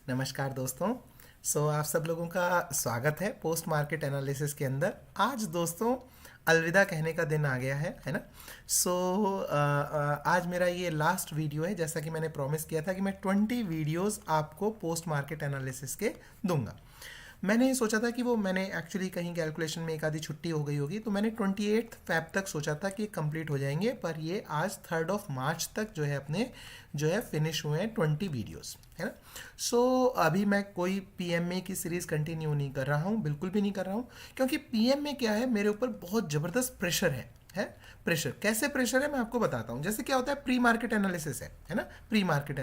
नमस्कार दोस्तों। आप सब लोगों का स्वागत है पोस्ट मार्केट एनालिसिस के अंदर। आज दोस्तों अलविदा कहने का दिन आ गया है ना। आज मेरा ये लास्ट वीडियो है। जैसा कि मैंने प्रॉमिस किया था कि मैं 20 वीडियोस आपको पोस्ट मार्केट एनालिसिस के दूंगा। मैंने सोचा था कि वो मैंने एक्चुअली कहीं कैलकुलेशन में एक आधी छुट्टी हो गई होगी, तो मैंने 28 फेब तक सोचा था कि कंप्लीट हो जाएंगे, पर ये आज 3 मार्च तक जो है अपने जो है फिनिश हुए हैं 20 वीडियोस, है ना। अभी मैं कोई पीएमए की सीरीज़ कंटिन्यू नहीं कर रहा हूँ, बिल्कुल भी नहीं कर रहा हूँ, क्योंकि पीएमए क्या है, मेरे ऊपर बहुत ज़बरदस्त प्रेशर है। प्रेशर कैसे प्रेशर है मैं आपको बताता हूँ। जैसे क्या होता है, प्री मार्केट एनालिसिस है ना। प्री मार्केट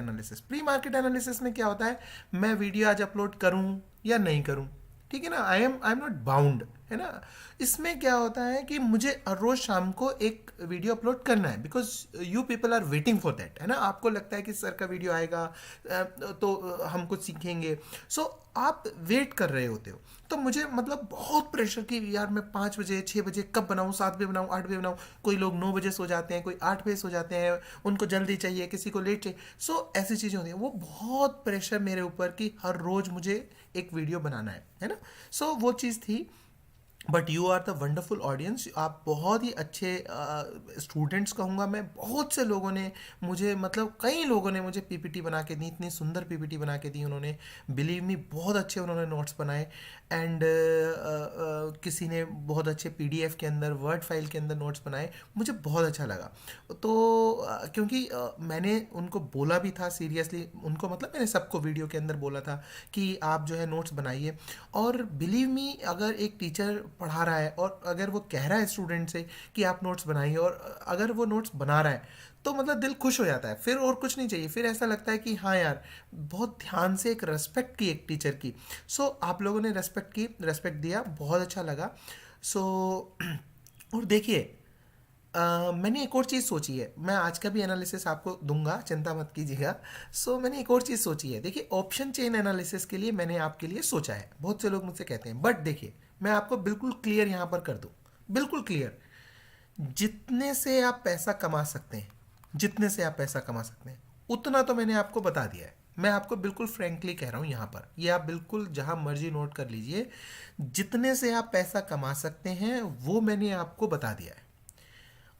एनालिसिस में क्या होता है, मैं वीडियो आज अपलोड करूँ या नहीं करूँ, ठीक है ना। आई एम नॉट बाउंड, है ना। इसमें क्या होता है कि मुझे हर रोज शाम को एक वीडियो अपलोड करना है, because you people are waiting for that, है ना। आपको लगता है कि सर का वीडियो आएगा तो हम कुछ सीखेंगे। आप वेट कर रहे होते हो, तो मुझे मतलब बहुत प्रेशर कि यार मैं 5 बजे 6 बजे कब बनाऊँ, 7 बजे बनाऊँ, 8 बजे बनाऊँ। कोई लोग 9 बजे सो जाते हैं, कोई 8 बजे सो जाते हैं, उनको जल्दी चाहिए, किसी को लेट चाहिए। ऐसी चीज़ें होती हैं, वो बहुत प्रेशर मेरे ऊपर कि हर रोज़ मुझे एक वीडियो बनाना है ना। वो चीज़ थी। But you are the wonderful audience, आप बहुत ही अच्छे स्टूडेंट्स कहूँगा मैं। बहुत से लोगों ने मुझे, मतलब कई लोगों ने मुझे पीपीटी बना के दी, इतनी सुंदर पीपीटी बना के दी उन्होंने। बिलीव मी, बहुत अच्छे उन्होंने नोट्स बनाए। एंड किसी ने बहुत अच्छे पीडीएफ के अंदर, वर्ड फाइल के अंदर नोट्स बनाए। मुझे बहुत अच्छा लगा। क्योंकि मैंने उनको बोला भी था सीरियसली, उनको मतलब मैंने सबको वीडियो के अंदर बोला था कि आप जो है नोट्स बनाइए। और बिलीव मी, अगर एक टीचर पढ़ा रहा है और अगर वो कह रहा है स्टूडेंट से कि आप नोट्स बनाइए, और अगर वो नोट्स बना रहा है, तो मतलब दिल खुश हो जाता है। फिर और कुछ नहीं चाहिए, फिर ऐसा लगता है कि हाँ यार, बहुत ध्यान से एक रेस्पेक्ट की एक टीचर की। आप लोगों ने रेस्पेक्ट की, रेस्पेक्ट दिया, बहुत अच्छा लगा। सो और देखिए, मैंने एक और चीज़ सोची है, मैं आज का भी एनालिसिस आपको दूंगा, चिंता मत कीजिएगा। मैंने एक और चीज़ सोची है। देखिए, ऑप्शन चेन एनालिसिस के लिए मैंने आपके लिए सोचा है। बहुत से लोग मुझसे कहते हैं, बट देखिए मैं आपको बिल्कुल क्लियर यहाँ पर कर दूँ, बिल्कुल क्लियर। जितने से आप पैसा कमा सकते हैं, जितने से आप पैसा कमा सकते हैं, उतना तो मैंने आपको बता दिया है। मैं आपको बिल्कुल फ्रेंकली कह रहा हूँ यहाँ पर, ये आप बिल्कुल जहाँ मर्जी नोट कर लीजिए। जितने से आप पैसा कमा सकते हैं वो मैंने आपको बता दिया है।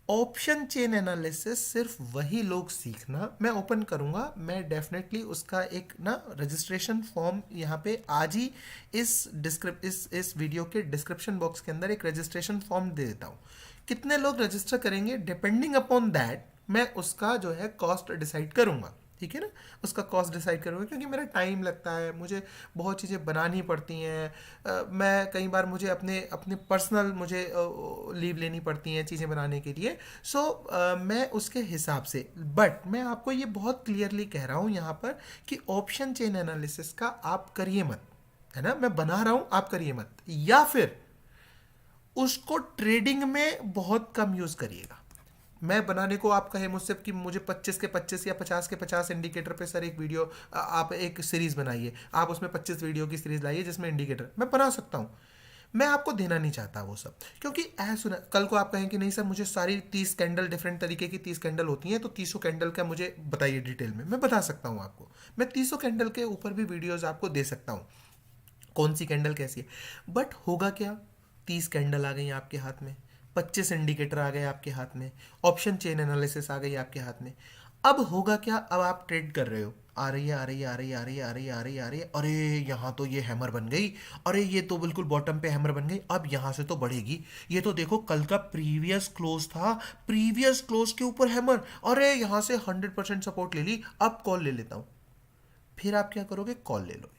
ऑप्शन चेन एनालिसिस सिर्फ वही लोग सीखना, मैं ओपन करूंगा, मैं डेफिनेटली उसका एक ना रजिस्ट्रेशन फॉर्म यहाँ पे आज ही इस वीडियो के डिस्क्रिप्शन बॉक्स के अंदर एक रजिस्ट्रेशन फॉर्म दे देता हूँ। कितने लोग रजिस्टर करेंगे, डिपेंडिंग अपॉन दैट मैं उसका जो है कॉस्ट डिसाइड करूंगा, ठीक है ना। उसका कॉस्ट डिसाइड करूँगा, क्योंकि मेरा टाइम लगता है, मुझे बहुत चीज़ें बनानी पड़ती हैं। मैं कई बार मुझे अपने अपने पर्सनल मुझे लीव लेनी पड़ती हैं चीज़ें बनाने के लिए। मैं उसके हिसाब से, बट मैं आपको ये बहुत क्लियरली कह रहा हूँ यहाँ पर कि ऑप्शन चेन एनालिसिस का आप करिए मत, है ना। मैं बना रहा हूँ, आप करिए मत, या फिर उसको ट्रेडिंग में बहुत कम यूज़ करिएगा। मैं बनाने को आप कहे मुझसे कि मुझे 25 के 25 या 50 के 50 इंडिकेटर पे सर एक वीडियो, आप एक सीरीज बनाइए, आप उसमें 25 वीडियो की सीरीज लाइए जिसमें इंडिकेटर, मैं बना सकता हूँ। मैं आपको देना नहीं चाहता वो सब, क्योंकि ऐसा सुना, कल को आप कहें कि नहीं सर मुझे सारी 30 कैंडल, डिफरेंट तरीके की 30 कैंडल होती हैं, तो 30 कैंडल का मुझे बताइए डिटेल में। मैं बता सकता हूँ आपको, मैं 30 कैंडल के ऊपर भी वीडियोज आपको दे सकता हूँ, कौन सी कैंडल कैसी है। बट होगा क्या, 30 कैंडल आ गई आपके हाथ में, 25 इंडिकेटर आ गए आपके हाथ में, ऑप्शन चेन एनालिसिस आ गई आपके हाथ में। अब होगा क्या, अब आप ट्रेड कर रहे हो, आ रही है आ रही है आ रही है आ रही है आ रही है आ रही है आ रही है, अरे यहाँ तो ये हैमर बन गई, अरे ये तो बिल्कुल बॉटम पे हैमर बन गई, अब यहाँ से तो बढ़ेगी। ये तो देखो कल का प्रीवियस क्लोज था, प्रीवियस क्लोज के ऊपर हैमर, अरे यहाँ से 100% सपोर्ट ले ली, अब कॉल ले लेता हूँ। फिर आप क्या करोगे, कॉल ले लोगे।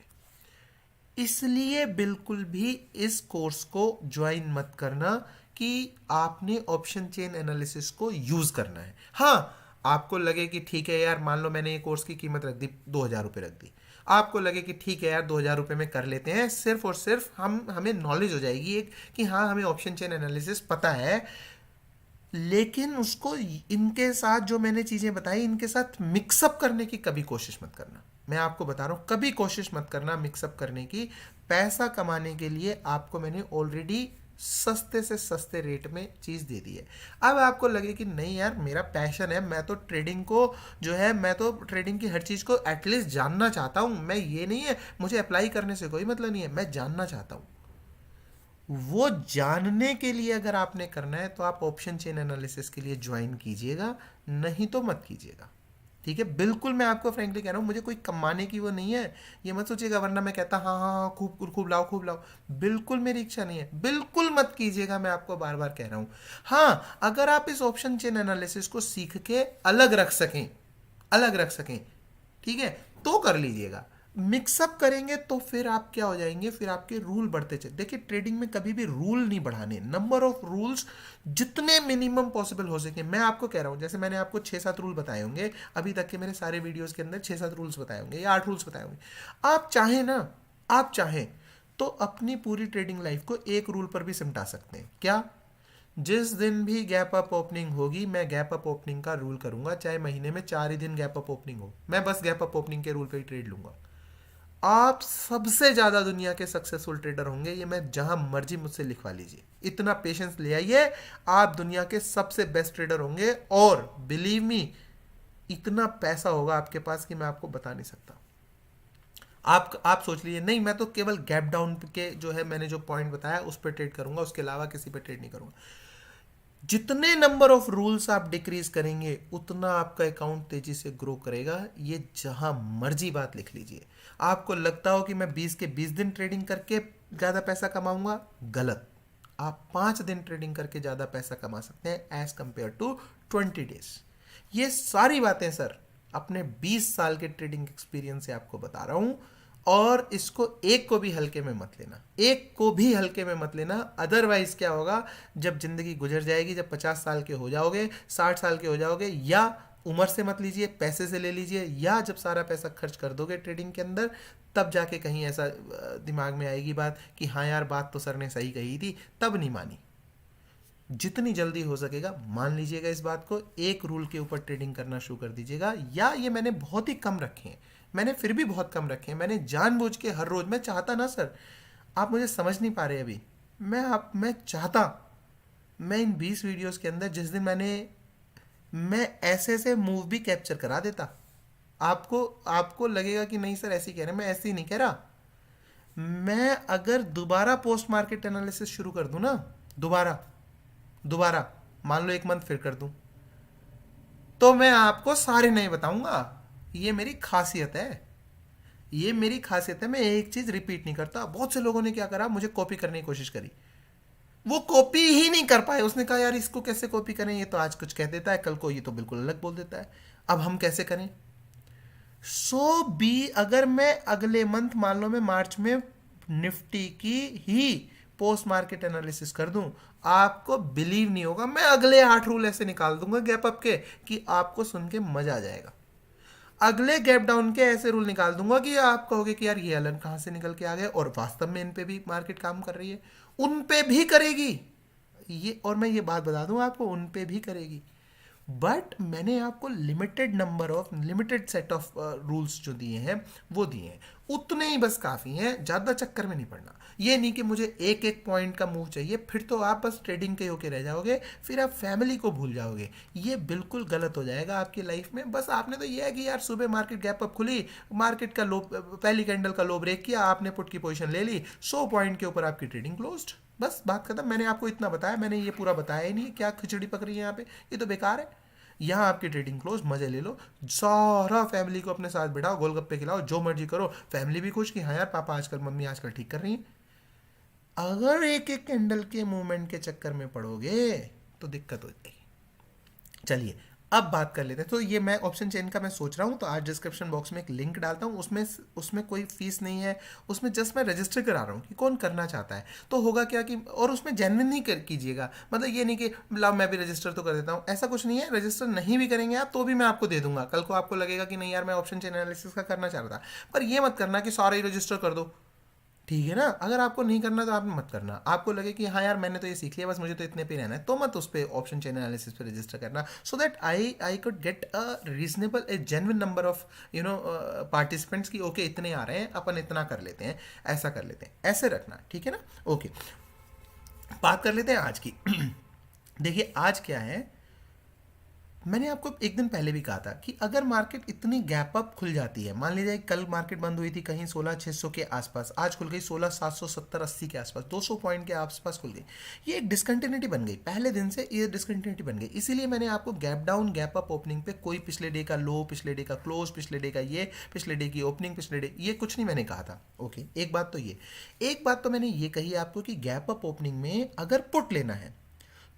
इसलिए बिल्कुल भी इस कोर्स को ज्वाइन मत करना कि आपने ऑप्शन चेन एनालिसिस को यूज करना है। हाँ, आपको लगे कि ठीक है यार, मान लो मैंने ये कोर्स की कीमत रख दी 2,000 रुपये रख दी, आपको लगे कि ठीक है यार 2,000 रुपये में कर लेते हैं, सिर्फ और सिर्फ हमें नॉलेज हो जाएगी एक कि हाँ हमें ऑप्शन चेन एनालिसिस पता है। लेकिन उसको इनके साथ जो मैंने चीज़ें बताई, इनके साथ मिक्सअप करने की कभी कोशिश मत करना। मैं आपको बता रहा हूँ, कभी कोशिश मत करना मिक्सअप करने की। पैसा कमाने के लिए आपको मैंने ऑलरेडी सस्ते से सस्ते रेट में चीज़ दे दी है। अब आपको लगे कि नहीं यार मेरा पैशन है, मैं तो ट्रेडिंग को जो है, मैं तो ट्रेडिंग की हर चीज़ को एटलीस्ट जानना चाहता हूँ, मैं ये नहीं है मुझे अप्लाई करने से कोई मतलब नहीं है, मैं जानना चाहता हूँ। वो जानने के लिए अगर आपने करना है तो आप ऑप्शन चेन एनालिसिस के लिए ज्वाइन कीजिएगा, नहीं तो मत कीजिएगा। ठीक है, बिल्कुल मैं आपको फ्रेंकली कह रहा हूँ, मुझे कोई कमाने की वो नहीं है, ये मत सोचिएगा, वरना मैं कहता हाँ हाँ हाँ खूब खूब लाओ खूब लाओ। बिल्कुल मेरी इच्छा नहीं है, बिल्कुल मत कीजिएगा, मैं आपको बार बार कह रहा हूँ। हाँ, अगर आप इस ऑप्शन चेन एनालिसिस को सीख के अलग रख सकें, अलग रख सकें, ठीक है, तो कर लीजिएगा। मिक्सअप करेंगे तो फिर आप क्या हो जाएंगे, फिर आपके रूल बढ़ते चले। देखिए ट्रेडिंग में कभी भी रूल नहीं बढ़ाने, नंबर ऑफ रूल्स जितने मिनिमम पॉसिबल हो सके। मैं आपको कह रहा हूं, जैसे मैंने आपको 6-7 रूल बताए होंगे अभी तक के मेरे सारे वीडियोस के अंदर, 6-7 रूल्स बताए होंगे या 8 रूल्स बताए होंगे। आप चाहें ना, आप चाहें तो अपनी पूरी ट्रेडिंग लाइफ को एक रूल पर भी सिमटा सकते हैं। क्या? जिस दिन भी गैप अप ओपनिंग होगी, मैं गैप अप ओपनिंग का रूल करूंगा, चाहे महीने में 4 ही दिन गैप अप ओपनिंग हो, मैं बस गैप अप ओपनिंग के रूल पे ही ट्रेड लूंगा। आप सबसे ज्यादा दुनिया के सक्सेसफुल ट्रेडर होंगे, ये मैं जहां मर्जी मुझसे लिखवा लीजिए, इतना पेशेंस ले आइए, आप दुनिया के सबसे बेस्ट ट्रेडर होंगे। और बिलीव मी, इतना पैसा होगा आपके पास कि मैं आपको बता नहीं सकता। आप सोच लीजिए नहीं मैं तो केवल गैप डाउन के जो है मैंने जो पॉइंट बताया उस पर ट्रेड करूंगा, उसके अलावा किसी पे ट्रेड नहीं करूंगा। जितने नंबर ऑफ रूल्स आप डिक्रीज करेंगे उतना आपका अकाउंट तेजी से ग्रो करेगा। ये जहां मर्जी बात लिख लीजिए। आपको लगता हो कि मैं 20 के 20 दिन ट्रेडिंग करके ज़्यादा पैसा कमाऊंगा, गलत। आप 5 दिन ट्रेडिंग करके ज़्यादा पैसा कमा सकते हैं एज कंपेयर टू 20 डेज। ये सारी बातें सर अपने 20 साल के ट्रेडिंग एक्सपीरियंस से आपको बता रहा हूं। और इसको एक को भी हल्के में मत लेना, एक को भी हल्के में मत लेना। अदरवाइज क्या होगा, जब जिंदगी गुजर जाएगी, जब 50 साल के हो जाओगे, 60 साल के हो जाओगे, या उम्र से मत लीजिए, पैसे से ले लीजिए, या जब सारा पैसा खर्च कर दोगे ट्रेडिंग के अंदर, तब जाके कहीं ऐसा दिमाग में आएगी बात कि हाँ यार बात तो सर ने सही कही थी, तब नहीं मानी। जितनी जल्दी हो सकेगा मान लीजिएगा इस बात को, एक रूल के ऊपर ट्रेडिंग करना शुरू कर दीजिएगा। या ये मैंने बहुत ही कम रखे हैं, मैंने फिर भी बहुत कम रखे हैं, मैंने जानबूझ के हर रोज, मैं चाहता ना सर, आप मुझे समझ नहीं पा रहे अभी, मैं चाहता, मैं इन 20 वीडियोस के अंदर जिस दिन मैं ऐसे ऐसे मूव भी कैप्चर करा देता। आपको आपको लगेगा कि नहीं सर ऐसे ही कह रहे हैं, मैं ऐसे ही नहीं कह रहा। मैं अगर दोबारा पोस्ट मार्केट एनालिसिस शुरू कर दूं ना, दोबारा दोबारा मान लो 1 मंथ फिर कर दूं, तो मैं आपको सारे नहीं बताऊंगा। ये मेरी खासियत है, ये मेरी खासियत है, मैं एक चीज रिपीट नहीं करता। बहुत से लोगों ने क्या करा, मुझे कॉपी करने की कोशिश करी, वो कॉपी ही नहीं कर पाए। उसने कहा यार इसको कैसे कॉपी करें, ये तो आज कुछ कह देता है, कल को ये तो बिल्कुल अलग बोल देता है, अब हम कैसे करें। सो बी, अगर मैं अगले मंथ मान लो मैं मार्च में निफ्टी की ही पोस्ट मार्केट एनालिसिस कर दूं, आपको बिलीव नहीं होगा, मैं अगले 8 रूल ऐसे निकाल दूंगा गैप अप के कि आपको सुन के मजा आ जाएगा। अगले गैप डाउन के ऐसे रूल निकाल दूंगा कि आप कहोगे कि यार ये एलन कहां से निकल के आ गए, और वास्तव में इन पे भी मार्केट काम कर रही है, उन पे भी करेगी ये। और मैं ये बात बता दूं आपको, उन पे भी करेगी। बट मैंने आपको लिमिटेड सेट ऑफ रूल्स जो दिए हैं वो दिए हैं, उतने ही बस काफ़ी हैं, ज़्यादा चक्कर में नहीं पड़ना। ये नहीं कि मुझे एक एक पॉइंट का मूव चाहिए, फिर तो आप बस ट्रेडिंग के होके रह जाओगे, फिर आप फैमिली को भूल जाओगे। ये बिल्कुल गलत हो जाएगा आपकी लाइफ में। बस आपने तो ये है कि यार सुबह मार्केट गैप अप खुली, मार्केट का लो, पहली कैंडल का लो ब्रेक किया, आपने पुट की पोजीशन ले ली, 100 पॉइंट के ऊपर आपकी ट्रेडिंग क्लोज्ड, बस बात खत्म। मैंने आपको इतना बताया, मैंने ये पूरा बताया ही नहीं, क्या खिचड़ी पक रही है यहाँ पे, ये तो बेकार है। यहाँ आपकी ट्रेडिंग क्लोज, मजे ले लो, सारा फैमिली को अपने साथ बिठाओ, गोलगप्पे खिलाओ, जो मर्जी करो, फैमिली भी खुश कि हाँ यार पापा आजकल, मम्मी आजकल ठीक कर रही हैं। अगर एक एक कैंडल के मूवमेंट के चक्कर में पड़ोगे तो दिक्कत हो जाएगी। चलिए अब बात कर लेते हैं। तो ये मैं ऑप्शन चेन का मैं सोच रहा हूँ, तो आज डिस्क्रिप्शन बॉक्स में एक लिंक डालता हूँ, उसमें कोई फीस नहीं है, उसमें जस्ट मैं रजिस्टर करा रहा हूँ कि कौन करना चाहता है। तो होगा क्या कि, और उसमें जेन्युइन नहीं कीजिएगा, मतलब ये नहीं कि लाओ मैं भी रजिस्टर तो कर देता हूँ, ऐसा कुछ नहीं है। रजिस्टर नहीं भी करेंगे आप तो भी मैं आपको दे दूंगा। कल को आपको लगेगा कि नहीं यार मैं ऑप्शन चेन एनालिसिस का करना चाह रहा था, पर ये मत करना कि सारा ही रजिस्टर कर दो, ठीक है ना। अगर आपको नहीं करना तो आप मत करना। आपको लगे कि हाँ यार मैंने तो ये सीख लिया, बस मुझे तो इतने पे रहना है, तो मत उस पर ऑप्शन चेन एनालिसिस पे रजिस्टर करना, सो that I could get a reasonable, A genuine number of participants की ओके इतने आ रहे हैं, अपन इतना कर लेते हैं, ऐसा कर लेते हैं, ऐसे रखना, ठीक है ना। ओके, बात कर लेते हैं आज की। देखिए आज क्या है, मैंने आपको एक दिन पहले भी कहा था कि अगर मार्केट इतनी गैप अप खुल जाती है, मान लीजिए कल मार्केट बंद हुई थी कहीं 16,600 के आसपास, आज खुल गई 16,770 80 के आसपास, 200 पॉइंट के आसपास खुल गई, ये एक डिसकंटिन्यूटी बन गई, पहले दिन से ये डिसकंटिन्यूटी बन गई। इसीलिए मैंने आपको gap down gap up opening पे कोई पिछले डे का लो, पिछले डे का क्लोज, पिछले डे का ये, पिछले डे की ओपनिंग, पिछले डे, ये कुछ नहीं मैंने कहा था। ओके, एक बात तो ये, एक बात तो मैंने ये कही आपको कि गैप अप ओपनिंग में अगर पुट लेना है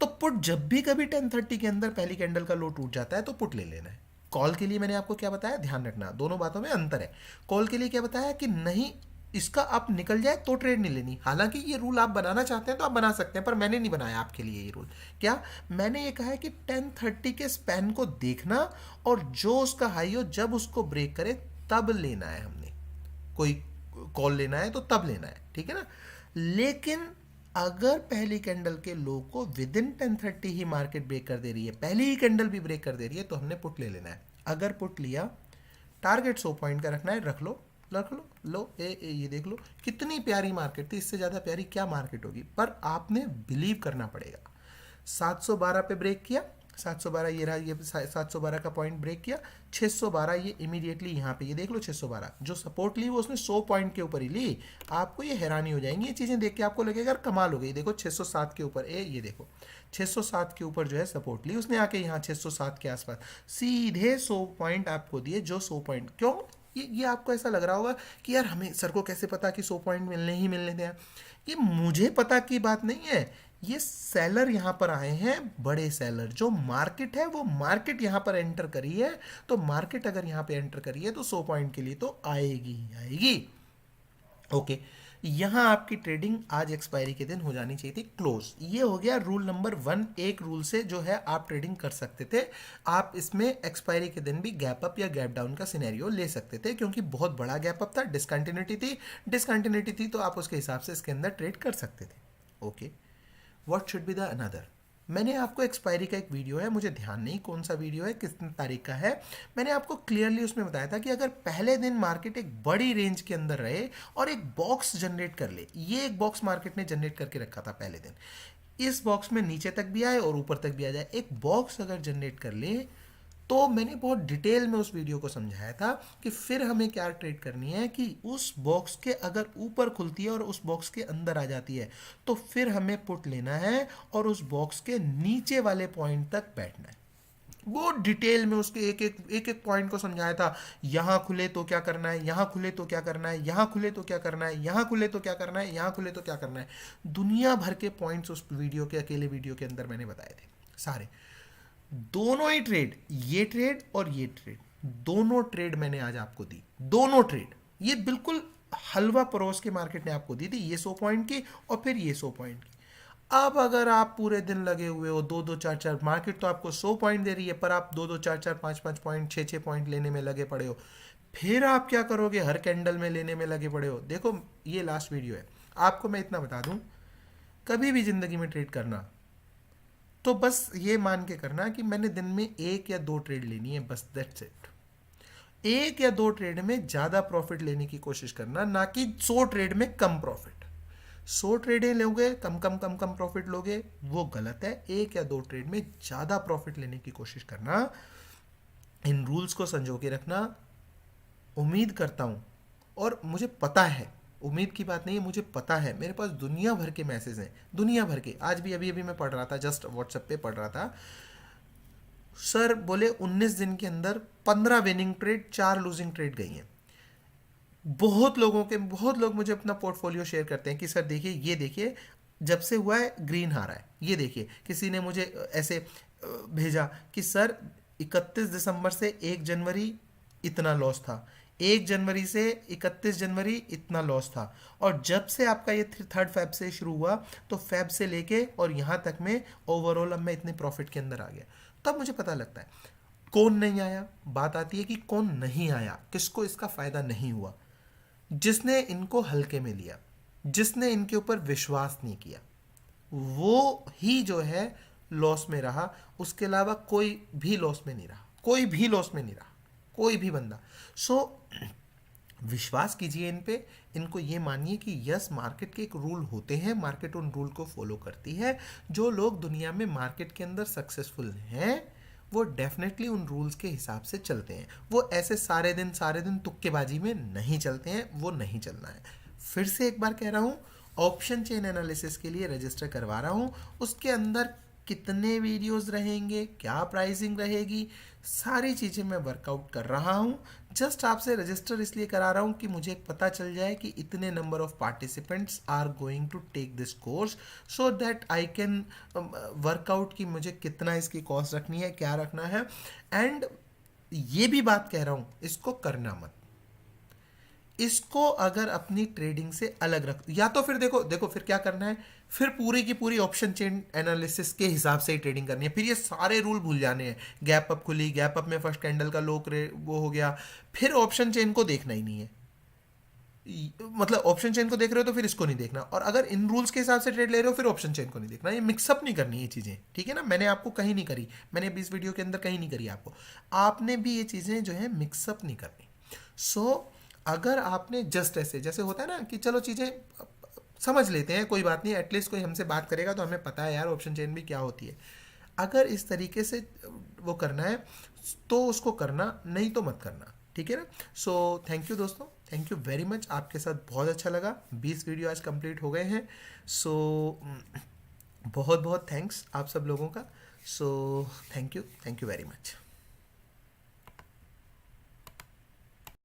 तो पुट जब भी कभी 10:30 के अंदर पहली कैंडल का लो टूट जाता है तो पुट ले लेना है। कॉल के लिए मैंने आपको क्या बताया, ध्यान रखना, दोनों बातों में अंतर है। कॉल के लिए क्या बताया कि नहीं, इसका आप निकल जाए तो ट्रेड नहीं लेनी। हालांकि ये रूल आप बनाना चाहते हैं तो आप बना सकते हैं, पर मैंने नहीं बनाया आपके लिए ये रूल। क्या मैंने ये कहा है कि 10:30 के स्पैन को देखना और जो उसका हाई हो जब उसको ब्रेक करे तब लेना है। हमने कोई कॉल लेना है तो तब लेना है, ठीक है ना। लेकिन अगर पहली कैंडल के लो को विद इन 10:30 ही मार्केट ब्रेक कर दे रही है, पहली ही कैंडल भी ब्रेक कर दे रही है, तो हमने पुट ले लेना है। अगर पुट लिया, टारगेट 100 पॉइंट का रखना है, रख लो, रख लो, लो ये देख लो कितनी प्यारी मार्केट थी, इससे ज़्यादा प्यारी क्या मार्केट होगी। पर आपने बिलीव करना पड़ेगा। 712 पे ब्रेक किया, 712 ये रहा, ये 712 का पॉइंट ब्रेक किया, 612 ये इमीडिएटली यहाँ पे, ये देख लो 612 जो सपोर्ट ली वो उसने 100 पॉइंट के ऊपर ही ली। आपको ये हैरानी हो जाएंगी ये चीज़ें देख के, आपको लगेगा यार कमाल हो गई। देखो 607 के ऊपर, ये देखो 607 के ऊपर जो है सपोर्ट ली उसने आके, यहाँ 607 के आसपास सीधे 100 पॉइंट आपको दिए। जो 100 पॉइंट क्यों, ये आपको ऐसा लग रहा होगा कि यार हमें सर को कैसे पता कि 100 पॉइंट मिलने ही मिलने थे। ये मुझे पता की बात नहीं है, ये सेलर यहाँ पर आए हैं, बड़े सेलर, जो मार्केट है वो मार्केट यहाँ पर एंटर करी है। तो मार्केट अगर यहाँ पे एंटर करी है तो 100 पॉइंट के लिए तो आएगी ही आएगी। ओके, यहाँ आपकी ट्रेडिंग आज एक्सपायरी के दिन हो जानी चाहिए थी क्लोज। ये हो गया रूल नंबर 1। एक रूल से जो है आप ट्रेडिंग कर सकते थे, आप इसमें एक्सपायरी के दिन भी गैप अप या गैप डाउन का सिनेरियो ले सकते थे, क्योंकि बहुत बड़ा गैप अप था, डिसकंटिन्यूटी थी, तो आप उसके हिसाब से इसके अंदर ट्रेड कर सकते थे। Okay, what should be the another. मैंने आपको एक्सपायरी का एक वीडियो है, मुझे ध्यान नहीं कौन सा वीडियो है, किस तारीख का है, मैंने आपको क्लियरली उसमें बताया था कि अगर पहले दिन मार्केट एक बड़ी रेंज के अंदर रहे और एक बॉक्स जनरेट कर ले, ये एक बॉक्स मार्केट ने जनरेट करके रखा था पहले दिन, इस बॉक्स में नीचे तक भी आए और ऊपर तक भी आ जाए, एक बॉक्स अगर जनरेट कर ले, तो मैंने बहुत डिटेल में उस वीडियो को समझाया था कि फिर हमें क्या ट्रेड करनी है कि उस बॉक्स के अगर ऊपर खुलती है और उस बॉक्स के अंदर आ जाती है तो फिर हमें पुट लेना है और उस बॉक्स के नीचे वाले पॉइंट तक बैठना है। वो डिटेल में उसके एक एक पॉइंट को समझाया था। यहाँ खुले तो क्या करना है, यहाँ खुले तो क्या करना है, यहाँ खुले तो क्या करना है, यहाँ खुले तो क्या करना है, यहाँ खुले तो क्या करना है, दुनिया भर के पॉइंट्स उस वीडियो के, अकेले वीडियो के अंदर मैंने बताए थे सारे। दोनों ही ट्रेड, ये ट्रेड और ये ट्रेड, दोनों ट्रेड मैंने आज आपको दी, दोनों ट्रेड, ये बिल्कुल हलवा परोस के मार्केट ने आपको दी थी, ये 100 पॉइंट की और फिर ये 100 पॉइंट की। अब अगर आप पूरे दिन लगे हुए हो, दो दो चार चार, मार्केट तो आपको 100 पॉइंट दे रही है पर आप दो दो चार चार पाँच पाँच पॉइंट, छः छः पॉइंट लेने में लगे पड़े हो, फिर आप क्या करोगे, हर कैंडल में लेने में लगे पड़े हो। देखो ये लास्ट वीडियो है, आपको मैं इतना बता दूं, कभी भी जिंदगी में ट्रेड करना तो बस ये मान के करना कि मैंने दिन में 1 या 2 ट्रेड लेनी है, बस दैट्स इट। 1 या 2 ट्रेड में ज़्यादा प्रॉफिट लेने की कोशिश करना, ना कि 100 ट्रेड में कम प्रॉफिट। 100 ट्रेडें लोगे, कम कम कम कम प्रॉफिट लोगे, वो गलत है। 1 या 2 ट्रेड में ज़्यादा प्रॉफिट लेने की कोशिश करना, इन रूल्स को संजो के रखना। उम्मीद करता हूँ, और मुझे पता है, उम्मीद की बात नहीं है, मुझे पता है, मेरे पास दुनिया भर के मैसेज हैं, दुनिया भर के। आज भी अभी मैं पढ़ रहा था, जस्ट व्हाट्सएप पे पढ़ रहा था, सर बोले 19 दिन के अंदर 15 विनिंग ट्रेड, 4 लूजिंग ट्रेड गई हैं। बहुत लोग मुझे अपना पोर्टफोलियो शेयर करते हैं कि सर देखिए, ये देखिए जब से हुआ है ग्रीन आ रहा है, ये देखिए। किसी ने मुझे ऐसे भेजा कि सर 31 दिसंबर से 1 जनवरी इतना लॉस था, 1 जनवरी से 31 जनवरी इतना लॉस था, और जब से आपका ये 3 फेब से शुरू हुआ तो फेब से लेके और यहाँ तक में ओवरऑल अब मैं इतने प्रॉफिट के अंदर आ गया। तब मुझे पता लगता है कौन नहीं आया। बात आती है कि कौन नहीं आया, किसको इसका फायदा नहीं हुआ। जिसने इनको हल्के में लिया, जिसने इनके ऊपर विश्वास नहीं किया, वो ही जो है लॉस में रहा। उसके अलावा कोई भी लॉस में नहीं रहा, कोई भी लॉस में नहीं रहा, कोई भी बंदा। सो विश्वास कीजिए इन पे, इनको ये मानिए कि यस मार्केट के एक रूल होते हैं, मार्केट उन रूल को फॉलो करती है। जो लोग दुनिया में मार्केट के अंदर सक्सेसफुल हैं वो डेफिनेटली उन रूल्स के हिसाब से चलते हैं। वो ऐसे सारे दिन तुक्केबाजी में नहीं चलते हैं, वो नहीं चलना है। फिर से एक बार कह रहा हूँ, ऑप्शन चेन एनालिसिस के लिए रजिस्टर करवा रहा हूँ। उसके अंदर कितने वीडियोस रहेंगे, क्या प्राइसिंग रहेगी, सारी चीज़ें मैं वर्कआउट कर रहा हूँ। जस्ट आपसे रजिस्टर इसलिए करा रहा हूँ कि मुझे पता चल जाए कि इतने number of participants are going to take this course, so that I can work out कि मुझे कितना इसकी कॉस्ट रखनी है, क्या रखना है। एंड ये भी बात कह रहा हूँ, इसको करना मत, इसको अगर अपनी ट्रेडिंग से अलग रख, या तो फिर देखो देखो फिर क्या करना है, फिर पूरी की पूरी ऑप्शन चेन एनालिसिस के हिसाब से ही ट्रेडिंग करनी है। फिर ये सारे रूल भूल जाने हैं। गैप अप खुली, गैप अप में फर्स्ट कैंडल का लो वो हो गया, फिर ऑप्शन चेन को देखना ही नहीं है। मतलब ऑप्शन चेन को देख रहे हो तो फिर इसको नहीं देखना, और अगर इन रूल्स के हिसाब से ट्रेड ले रहे हो फिर ऑप्शन चेन को नहीं देखना। ये मिक्सअप नहीं करनी ये चीज़ें, ठीक है ना। मैंने आपको कहीं नहीं करी, मैंने अभी इस वीडियो के अंदर कहीं नहीं करी आपको। आपने भी ये चीज़ें जो है मिक्सअप नहीं करनी। अगर आपने जस्ट ऐसे जैसे होता है ना कि चलो चीज़ें समझ लेते हैं, कोई बात नहीं, एटलीस्ट कोई हमसे बात करेगा तो हमें पता है यार ऑप्शन चेन भी क्या होती है। अगर इस तरीके से वो करना है तो उसको करना, नहीं तो मत करना, ठीक है ना। सो थैंक यू दोस्तों, थैंक यू वेरी मच, आपके साथ बहुत अच्छा लगा। 20 वीडियो आज कंप्लीट हो गए हैं। सो बहुत बहुत थैंक्स आप सब लोगों का। So thank you very much.